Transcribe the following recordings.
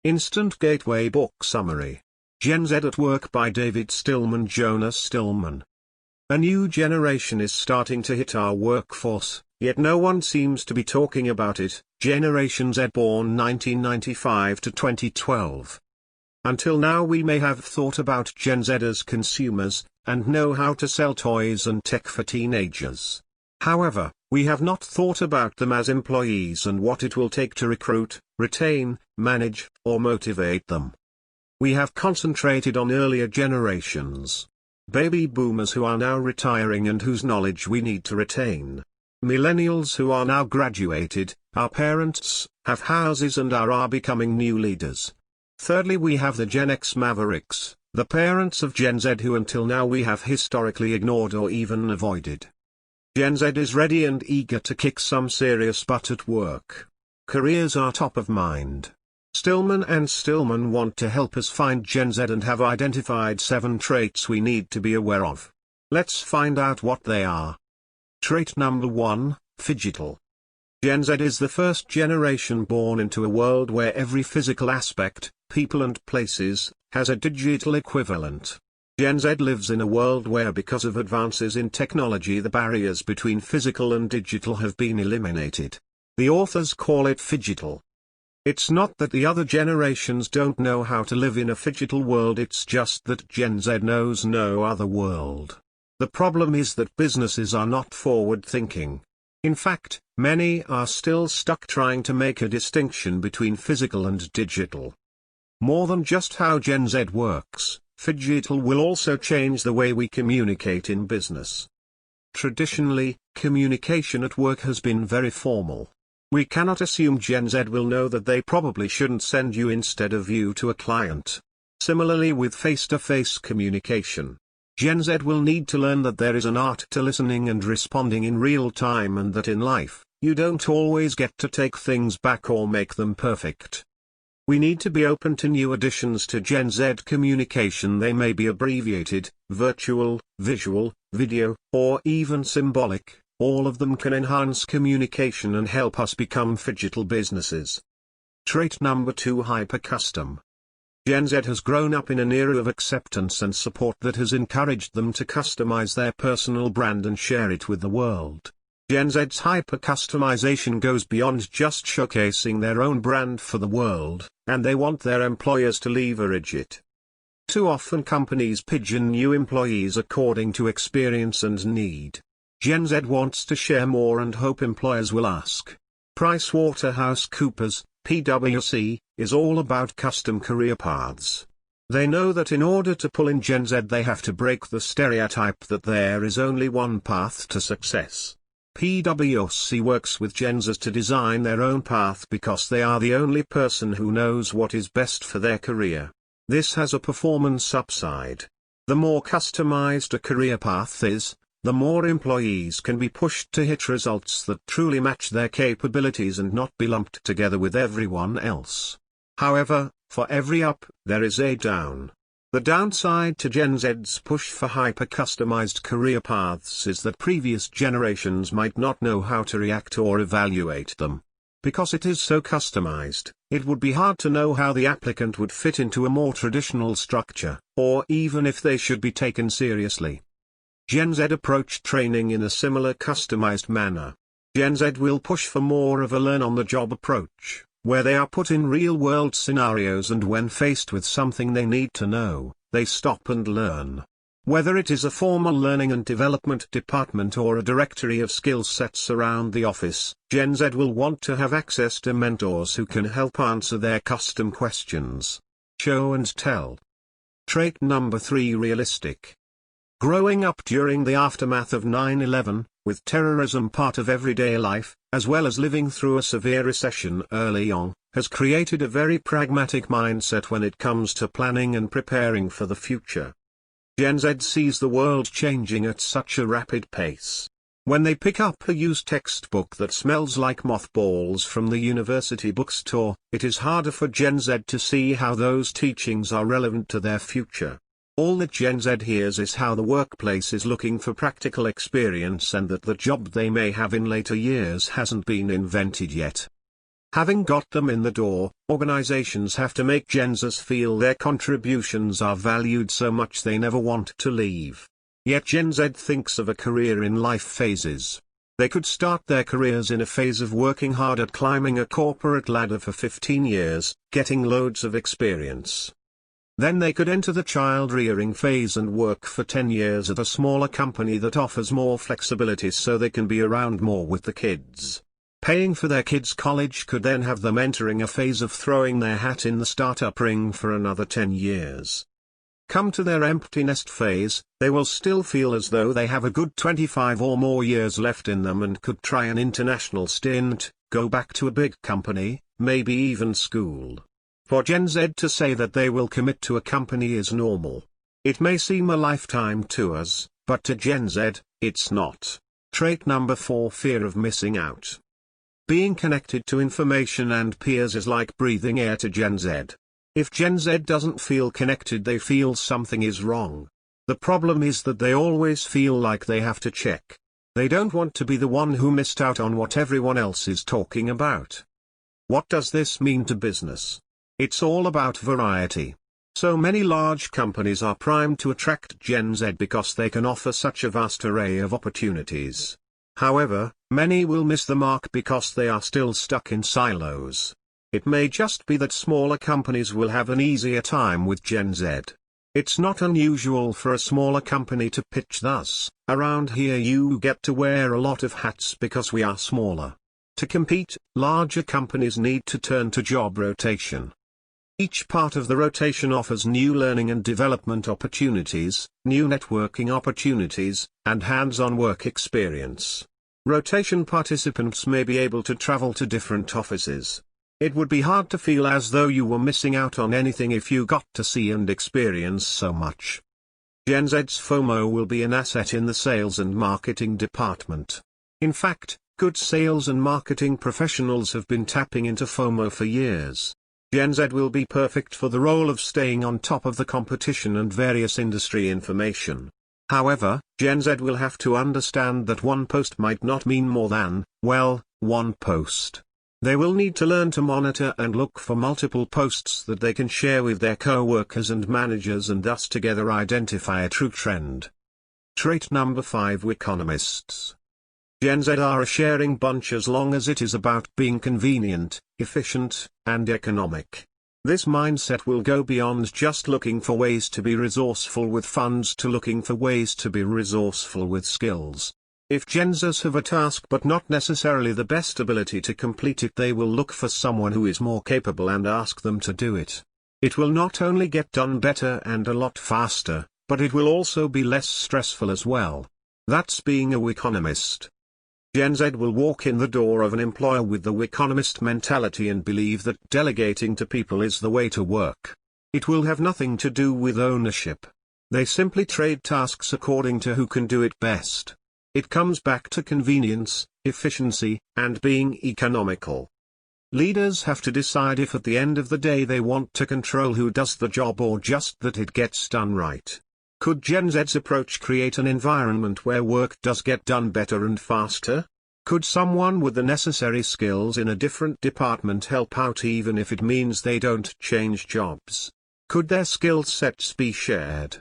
Instant Gateway Book Summary. Gen Z at Work by David Stillman. Jonas Stillman. A new generation is starting to hit our workforce, yet no one seems to be talking about it. Generation Z, born 1995 to 2012. Until now we may have thought about Gen Z as consumers, and know how to sell toys and tech for teenagers. However, we have not thought about them as employees and what it will take to recruit, retain, manage, or motivate them. We have concentrated on earlier generations. Baby boomers who are now retiring and whose knowledge we need to retain. Millennials who are now graduated, our parents, have houses and are becoming new leaders. Thirdly, we have the Gen X mavericks, the parents of Gen Z who until now we have historically ignored or even avoided. Gen Z is ready and eager to kick some serious butt at work. Careers are top of mind. Stillman and Stillman want to help us find Gen Z and have identified 7 traits we need to be aware of. Let's find out what they are. Trait number 1, Phygital. Gen Z is the first generation born into a world where every physical aspect, people and places, has a digital equivalent. Gen Z lives in a world where because of advances in technology the barriers between physical and digital have been eliminated. The authors call it phygital. It's not that the other generations don't know how to live in a phygital world, it's just that Gen Z knows no other world. The problem is that businesses are not forward-thinking. In fact, many are still stuck trying to make a distinction between physical and digital. More than just how Gen Z works, phygital will also change the way we communicate in business. Traditionally, communication at work has been very formal. We cannot assume Gen Z will know that they probably shouldn't send you instead of you to a client. Similarly with face-to-face communication. Gen Z will need to learn that there is an art to listening and responding in real time, and that in life, you don't always get to take things back or make them perfect. We need to be open to new additions to Gen Z communication. They may be abbreviated, virtual, visual, video, or even symbolic. All of them can enhance communication and help us become phygital businesses. Trait number 2, Hyper-custom. Gen Z has grown up in an era of acceptance and support that has encouraged them to customize their personal brand and share it with the world. Gen Z's hyper-customization goes beyond just showcasing their own brand for the world, and they want their employers to leverage it. Too often companies pigeon new employees according to experience and need. Gen Z wants to share more and hope employers will ask. PricewaterhouseCoopers, PwC, is all about custom career paths. They know that in order to pull in Gen Z they have to break the stereotype that there is only one path to success. PwC works with Gen Z to design their own path because they are the only person who knows what is best for their career. This has a performance upside. The more customized a career path is, the more employees can be pushed to hit results that truly match their capabilities and not be lumped together with everyone else. However, for every up, there is a down. The downside to Gen Z's push for hyper-customized career paths is that previous generations might not know how to react or evaluate them. Because it is so customized, it would be hard to know how the applicant would fit into a more traditional structure, or even if they should be taken seriously. Gen Z approach training in a similar customized manner. Gen Z will push for more of a learn-on-the-job approach, where they are put in real-world scenarios and when faced with something they need to know, they stop and learn. Whether it is a formal learning and development department or a directory of skill sets around the office, Gen Z will want to have access to mentors who can help answer their custom questions. Show and tell. Trait number 3, Realistic. Growing up during the aftermath of 9/11, with terrorism part of everyday life, as well as living through a severe recession early on, has created a very pragmatic mindset when it comes to planning and preparing for the future. Gen Z sees the world changing at such a rapid pace. When they pick up a used textbook that smells like mothballs from the university bookstore, it is harder for Gen Z to see how those teachings are relevant to their future. All that Gen Z hears is how the workplace is looking for practical experience and that the job they may have in later years hasn't been invented yet. Having got them in the door, organizations have to make Gen Zers feel their contributions are valued so much they never want to leave. Yet Gen Z thinks of a career in life phases. They could start their careers in a phase of working hard at climbing a corporate ladder for 15 years, getting loads of experience. Then they could enter the child-rearing phase and work for 10 years at a smaller company that offers more flexibility so they can be around more with the kids. Paying for their kids' college could then have them entering a phase of throwing their hat in the startup ring for another 10 years. Come to their empty nest phase, they will still feel as though they have a good 25 or more years left in them and could try an international stint, go back to a big company, maybe even school. For Gen Z to say that they will commit to a company is normal. It may seem a lifetime to us, but to Gen Z, it's not. Trait number 4: fear of missing out. Being connected to information and peers is like breathing air to Gen Z. If Gen Z doesn't feel connected, they feel something is wrong. The problem is that they always feel like they have to check. They don't want to be the one who missed out on what everyone else is talking about. What does this mean to business? It's all about variety. So many large companies are primed to attract Gen Z because they can offer such a vast array of opportunities. However, many will miss the mark because they are still stuck in silos. It may just be that smaller companies will have an easier time with Gen Z. It's not unusual for a smaller company to pitch thus: around here you get to wear a lot of hats because we are smaller. To compete, larger companies need to turn to job rotation. Each part of the rotation offers new learning and development opportunities, new networking opportunities, and hands-on work experience. Rotation participants may be able to travel to different offices. It would be hard to feel as though you were missing out on anything if you got to see and experience so much. Gen Z's FOMO will be an asset in the sales and marketing department. In fact, good sales and marketing professionals have been tapping into FOMO for years. Gen Z will be perfect for the role of staying on top of the competition and various industry information. However, Gen Z will have to understand that one post might not mean more than, well, one post. They will need to learn to monitor and look for multiple posts that they can share with their co-workers and managers and thus together identify a true trend. Trait number 5: economists. Gen Z are a sharing bunch as long as it is about being convenient, efficient, and economic. This mindset will go beyond just looking for ways to be resourceful with funds to looking for ways to be resourceful with skills. If Gen Zers have a task but not necessarily the best ability to complete it, they will look for someone who is more capable and ask them to do it. It will not only get done better and a lot faster, but it will also be less stressful as well. That's being a economist. Gen Z will walk in the door of an employer with the economist mentality and believe that delegating to people is the way to work. It will have nothing to do with ownership. They simply trade tasks according to who can do it best. It comes back to convenience, efficiency, and being economical. Leaders have to decide if at the end of the day they want to control who does the job or just that it gets done right. Could Gen Z's approach create an environment where work does get done better and faster? Could someone with the necessary skills in a different department help out even if it means they don't change jobs? Could their skill sets be shared?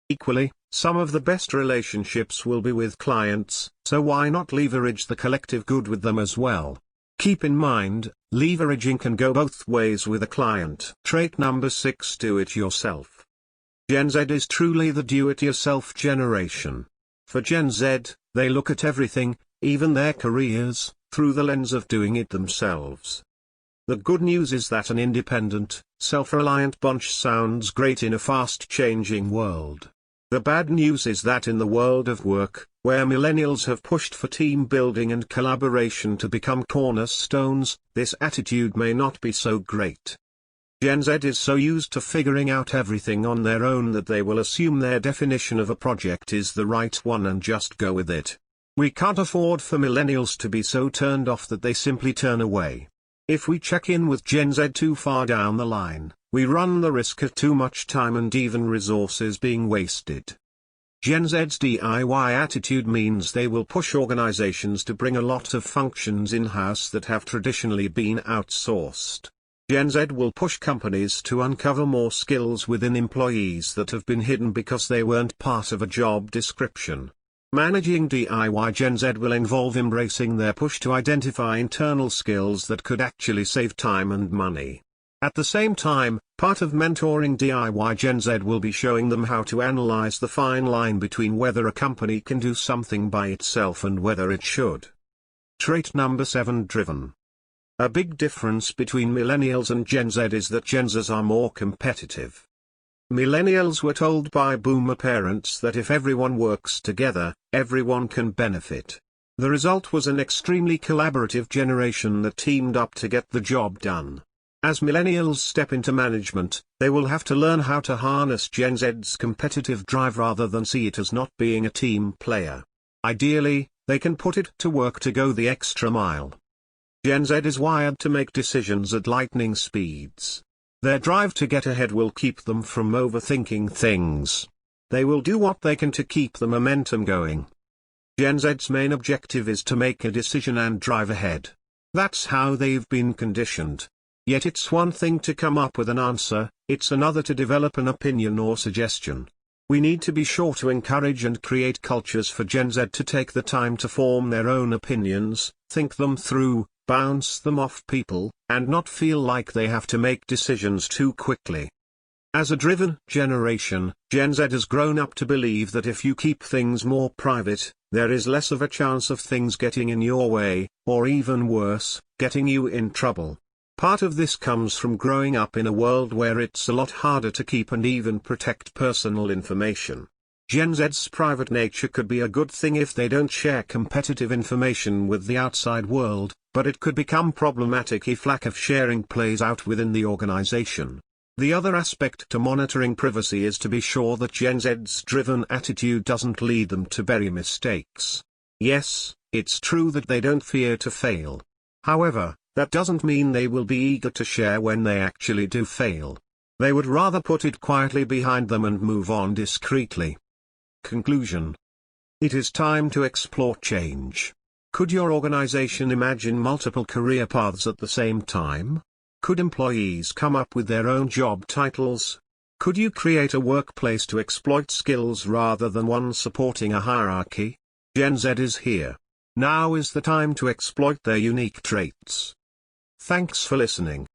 Equally, some of the best relationships will be with clients, so why not leverage the collective good with them as well? Keep in mind, leveraging can go both ways with a client. Trait number 6: do it yourself. Gen Z is truly the do-it-yourself generation. For Gen Z, they look at everything, even their careers, through the lens of doing it themselves. The good news is that an independent, self-reliant bunch sounds great in a fast-changing world. The bad news is that in the world of work, where millennials have pushed for team building and collaboration to become cornerstones, this attitude may not be so great. Gen Z is so used to figuring out everything on their own that they will assume their definition of a project is the right one and just go with it. We can't afford for millennials to be so turned off that they simply turn away. If we check in with Gen Z too far down the line, we run the risk of too much time and even resources being wasted. Gen Z's DIY attitude means they will push organizations to bring a lot of functions in-house that have traditionally been outsourced. Gen Z will push companies to uncover more skills within employees that have been hidden because they weren't part of a job description. Managing DIY Gen Z will involve embracing their push to identify internal skills that could actually save time and money. At the same time, part of mentoring DIY Gen Z will be showing them how to analyze the fine line between whether a company can do something by itself and whether it should. Trait number 7: driven. A big difference between millennials and Gen Z is that Gen Zs are more competitive. Millennials were told by boomer parents that if everyone works together, everyone can benefit. The result was an extremely collaborative generation that teamed up to get the job done. As millennials step into management, they will have to learn how to harness Gen Z's competitive drive rather than see it as not being a team player. Ideally, they can put it to work to go the extra mile. Gen Z is wired to make decisions at lightning speeds. Their drive to get ahead will keep them from overthinking things. They will do what they can to keep the momentum going. Gen Z's main objective is to make a decision and drive ahead. That's how they've been conditioned. Yet it's one thing to come up with an answer, it's another to develop an opinion or suggestion. We need to be sure to encourage and create cultures for Gen Z to take the time to form their own opinions, think them through, bounce them off people, and not feel like they have to make decisions too quickly. As a driven generation, Gen Z has grown up to believe that if you keep things more private, there is less of a chance of things getting in your way, or even worse, getting you in trouble. Part of this comes from growing up in a world where it's a lot harder to keep and even protect personal information. Gen Z's private nature could be a good thing if they don't share competitive information with the outside world, but it could become problematic if lack of sharing plays out within the organization. The other aspect to monitoring privacy is to be sure that Gen Z's driven attitude doesn't lead them to bury mistakes. Yes, it's true that they don't fear to fail. However, that doesn't mean they will be eager to share when they actually do fail. They would rather put it quietly behind them and move on discreetly. Conclusion. It is time to explore change. Could your organization imagine multiple career paths at the same time? Could employees come up with their own job titles? Could you create a workplace to exploit skills rather than one supporting a hierarchy? Gen Z is here. Now is the time to exploit their unique traits. Thanks for listening.